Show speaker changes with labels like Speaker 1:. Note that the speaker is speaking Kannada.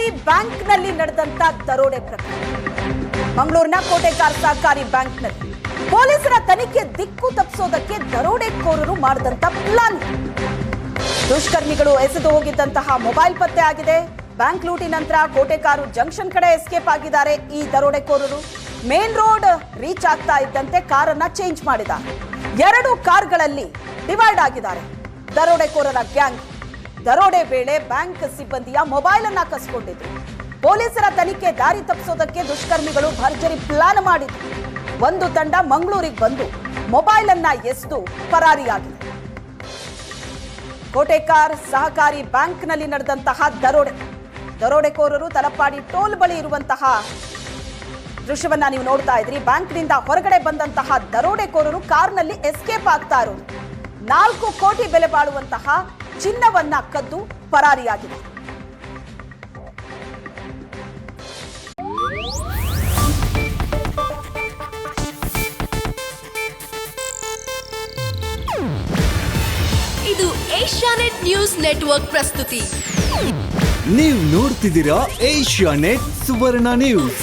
Speaker 1: ಸಹಕಾರಿ ಬ್ಯಾಂಕ್ನಲ್ಲಿ ನಡೆದಂತ ದರೋಡೆ ಪ್ರಕರಣ. ಮಂಗಳೂರಿನ ಕೋಟೆಕಾರ್ ಸಹಕಾರಿ ಬ್ಯಾಂಕ್ನಲ್ಲಿ ಪೊಲೀಸರ ತನಿಖೆ ದಿಕ್ಕು ತಪ್ಪಿಸೋದಕ್ಕೆ ದರೋಡೆಕೋರರು ಮಾಡಿದಂತ ಪ್ಲಾನ್. ದುಷ್ಕರ್ಮಿಗಳು ಎಸೆದು ಹೋಗಿದ್ದಂತಹ ಮೊಬೈಲ್ ಪತ್ತೆ ಆಗಿದೆ. ಬ್ಯಾಂಕ್ ಲೂಟಿ ನಂತರ ಕೋಟೆಕಾರು ಜಂಕ್ಷನ್ ಕಡೆ ಎಸ್ಕೇಪ್ ಆಗಿದ್ದಾರೆ ಈ ದರೋಡೆಕೋರರು. ಮೇನ್ ರೋಡ್ ರೀಚ್ ಆಗ್ತಾ ಇದ್ದಂತೆ ಕಾರನ್ನ ಚೇಂಜ್ ಮಾಡಿದ್ದಾರೆ. 2 ಕಾರ್ಗಳಲ್ಲಿ ಡಿವೈಡ್ ಆಗಿದ್ದಾರೆ ದರೋಡೆಕೋರರ ಗ್ಯಾಂಗ್. ದರೋಡೆ ವೇಳೆ ಬ್ಯಾಂಕ್ ಸಿಬ್ಬಂದಿಯ ಮೊಬೈಲ್ ಅನ್ನ ಕಸ್ಕೊಂಡಿದ್ರು. ಪೊಲೀಸರ ತನಿಖೆ ದಾರಿ ತಪ್ಪಿಸೋದಕ್ಕೆ ದುಷ್ಕರ್ಮಿಗಳು ಭರ್ಜರಿ ಪ್ಲಾನ್ ಮಾಡಿದ್ರು. ಒಂದು ತಂಡ ಮಂಗಳೂರಿಗೆ ಬಂದು ಮೊಬೈಲ್ ಅನ್ನ ಎಸೆದು ಪರಾರಿಯಾಗಿದೆ. ಕೋಟೆಕಾರ್ ಸಹಕಾರಿ ಬ್ಯಾಂಕ್ನಲ್ಲಿ ನಡೆದಂತಹ ದರೋಡೆಕೋರರು ತಲಪಾಡಿ ಟೋಲ್ ಬಳಿ ಇರುವಂತಹ ದೃಶ್ಯವನ್ನ ನೀವು ನೋಡ್ತಾ ಇದ್ರಿ. ಬ್ಯಾಂಕ್ನಿಂದ ಹೊರಗಡೆ ಬಂದಂತಹ ದರೋಡೆಕೋರರು ಕಾರ್ನಲ್ಲಿ ಎಸ್ಕೇಪ್ ಆಗ್ತಾ ಇರೋದು. 4 ಕೋಟಿ ಬೆಲೆ ಬಾಳುವಂತಹ ಚಿನ್ನವನ್ನ ಕದ್ದು ಪರಾರಿಯಾಗಿದೆ.
Speaker 2: ಇದು ಏಷ್ಯಾನೆಟ್ ನ್ಯೂಸ್ ನೆಟ್ವರ್ಕ್ ಪ್ರಸ್ತುತಿ.
Speaker 3: ನೀವು ನೋಡ್ತಿದ್ದೀರಾ ಏಷ್ಯಾನೆಟ್ ಸುವರ್ಣ ನ್ಯೂಸ್.